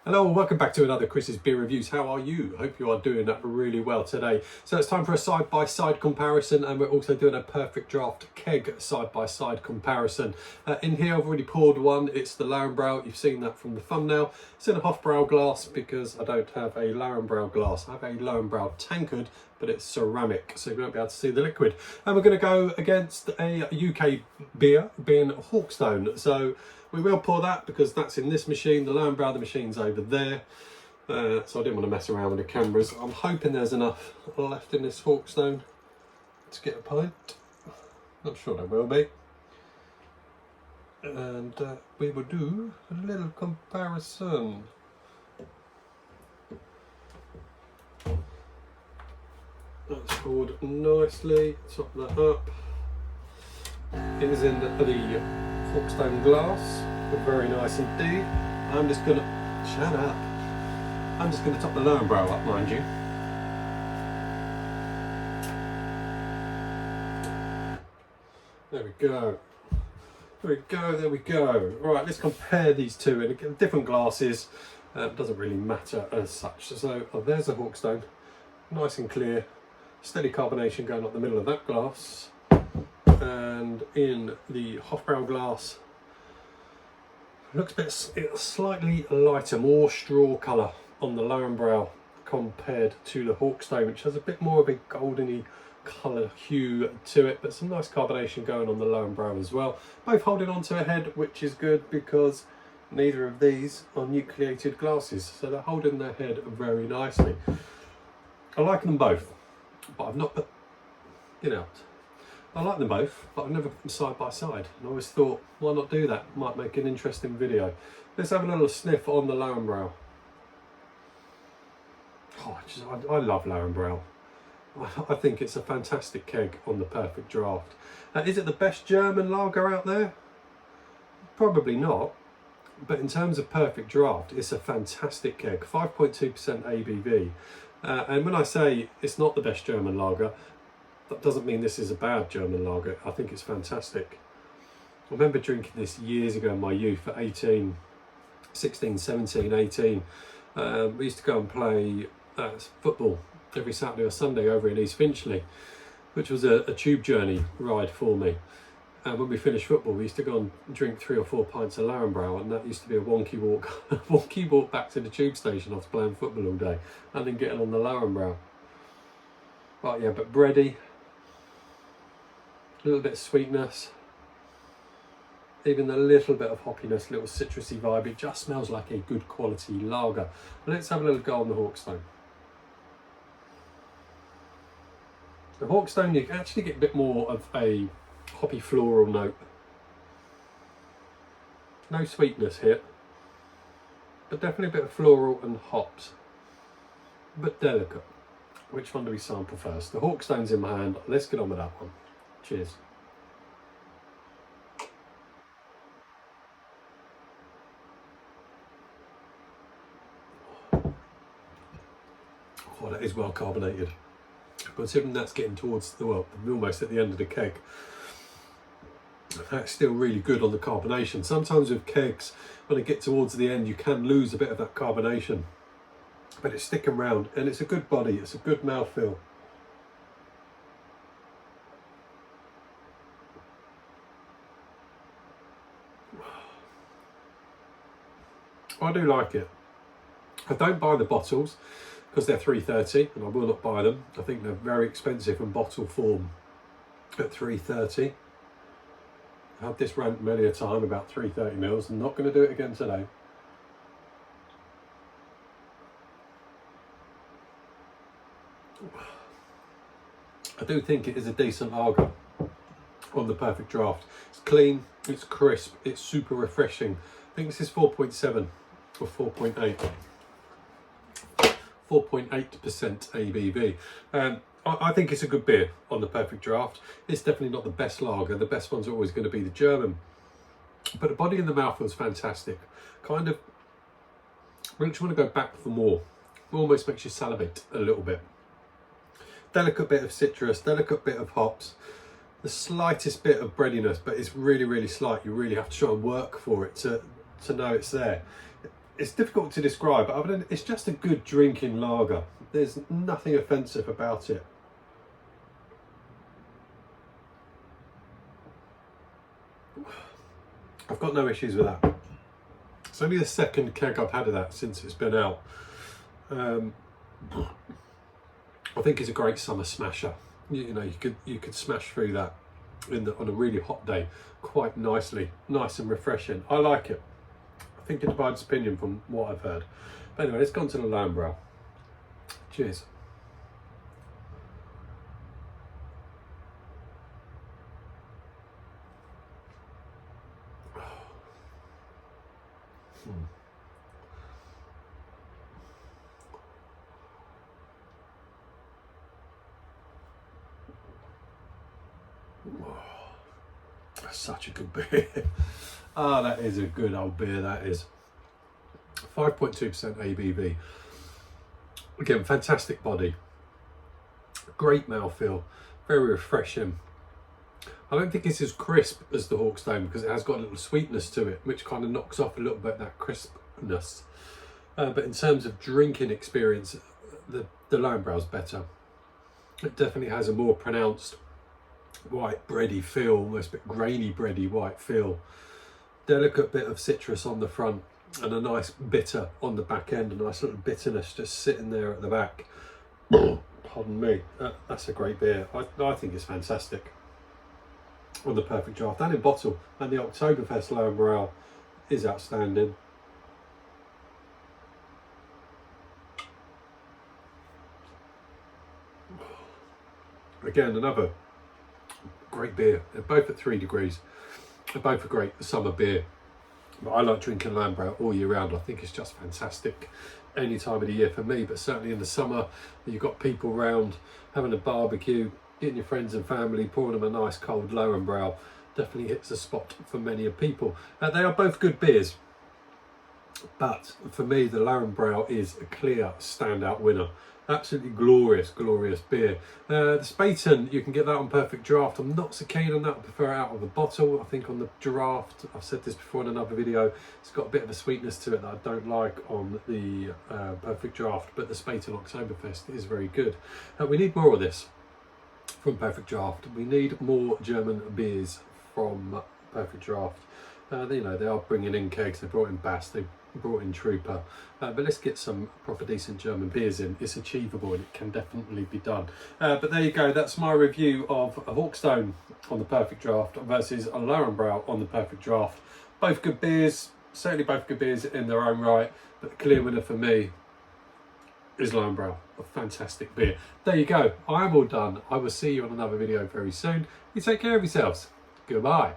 Hello and welcome back to another Chris's Beer Reviews. How are you? Hope you are doing really well today. So it's time for a side-by-side comparison, and we're also doing a PerfectDraft keg side-by-side comparison. In here I've already poured one. It's the Löwenbräu. You've seen that from the thumbnail. It's in a Hofbrau glass because I don't have a Löwenbrau glass. I have a Löwenbrau tankard, but it's ceramic, so you won't be able to see the liquid. And we're going to go against a UK beer, being Hawkstone. So we will pour that because that's in this machine. The Löwenbräu, the machine's over there. So I didn't want to mess around with the cameras. I'm hoping there's enough left in this Hawkstone to get a pint. Not sure there will be. And we will do a little comparison. That's poured nicely. Top that up. It is in the Hawkstone glass. Very nice indeed. I'm just gonna shut up. I'm just gonna top the Löwenbräu up, mind you. There we go. There we go. There we go. Right, let's compare these two in different glasses. Doesn't really matter as such. So there's a Hawkstone, nice and clear, steady carbonation going up the middle of that glass. And in the Hofbrau glass, looks a bit slightly lighter, more straw colour on the Löwenbräu compared to the Hawkstone, which has a bit more of a goldeny colour hue to it, but some nice carbonation going on the Löwenbräu as well. Both holding onto a head, which is good because neither of these are nucleated glasses, so they're holding their head very nicely. I like them both, but I've not put, I like them both, but I've never put them side by side. And I always thought, why not do that? Might make an interesting video. Let's have a little sniff on the Löwenbräu. Oh, I love Löwenbräu. I think it's a fantastic keg on the PerfectDraft. Is it the best German lager out there? Probably not. But in terms of PerfectDraft, it's a fantastic keg. 5.2% ABV. And when I say it's not the best German lager, that doesn't mean this is a bad German lager. I think it's fantastic. I remember drinking this years ago in my youth at 18, 16, 17, 18. We used to go and play football every Saturday or Sunday over in East Finchley, which was a tube journey ride for me. And when we finished football, we used to go and drink 3 or 4 pints of Löwenbräu, and that used to be a wonky walk back to the tube station after playing football all day, and then getting on the Löwenbräu. But yeah, but bready. A little bit of sweetness, even a little bit of hoppiness, little citrusy vibe. It just smells like a good quality lager. But let's have a little go on the Hawkstone. The Hawkstone, you can actually get a bit more of a hoppy floral note. No sweetness here, but definitely a bit of floral and hops, but delicate. Which one do we sample first? The Hawkstone's in my hand. Let's get on with that one. Cheers. Oh, that is well carbonated. Considering that's getting towards the, well, almost at the end of the keg, that's still really good on the carbonation. Sometimes with kegs, when they get towards the end, you can lose a bit of that carbonation, but it's sticking around, and it's a good body. It's a good mouthfeel. I do like it. I don't buy the bottles because they're £3.30, and I will not buy them. I think they're very expensive in bottle form at £3.30. I had this rant many a time about 330 mils. I'm not going to do it again today. I do think it is a decent lager on the PerfectDraft. It's clean, it's crisp, it's super refreshing. I think this is 4.7 or 4.8. 4.8% ABV. I think it's a good beer on the PerfectDraft. It's definitely not the best lager. The best ones are always going to be the German. But the body in the mouth feels fantastic. Kind of makes you want to go back for more. Almost makes you salivate a little bit. Delicate bit of citrus, delicate bit of hops. The slightest bit of breadiness, but it's really, really slight. You really have to try and work for it to know it's there. it's difficult to describe, but other than it's just a good drinking lager. There's nothing offensive about it. I've got no issues with that. It's only the second keg I've had of that since it's been out. I think it's a great summer smasher. You know, you could smash through that on a really hot day quite nicely, nice and refreshing. I like it. I think it divides opinion from what I've heard. But anyway, let's go on to the Löwenbräu. Cheers. That's such a good beer. Ah, that is a good old beer, that is. 5.2% ABV. Again, fantastic body. Great mouthfeel. Very refreshing. I don't think it's as crisp as the Hawkstone because it has got a little sweetness to it, which kind of knocks off a little bit that crispness. But in terms of drinking experience, the Löwenbräu is better. It definitely has a more pronounced white bready feel, almost a bit grainy bready white feel. Delicate bit of citrus on the front and a nice bitter on the back end, a nice little bitterness just sitting there at the back. Pardon me, that's a great beer. I think it's fantastic on the Perfect Draft and in bottle, and the Oktoberfest Löwenbräu is outstanding. Again, another great beer. They're both at 3 degrees. They're both a great summer beer. But I like drinking Löwenbräu all year round. I think it's just fantastic any time of the year for me, but certainly in the summer, you've got people around having a barbecue, getting your friends and family, pouring them a nice cold Löwenbräu. Definitely hits a spot for many people. They are both good beers, but for me, the Löwenbräu is a clear standout winner. Absolutely glorious, glorious beer. The Spaten, you can get that on Perfect Draft. I'm not so keen on that. I prefer it out of the bottle. I think on the draft, I've said this before in another video, it's got a bit of a sweetness to it that I don't like on the Perfect Draft, but the Spaten Oktoberfest is very good. We need more of this from Perfect Draft. We need more German beers from Perfect Draft. You know, they are bringing in kegs. They brought in Bass, they brought in Trooper, but let's get some proper decent German beers in. It's achievable and it can definitely be done. But there you go, that's my review of a Hawkstone on the Perfect Draft versus a Löwenbräu on the Perfect Draft. Both good beers, certainly both good beers in their own right, but the clear winner for me is Löwenbräu, a fantastic beer. There you go, I am all done. I will see you on another video very soon. You take care of yourselves. Goodbye.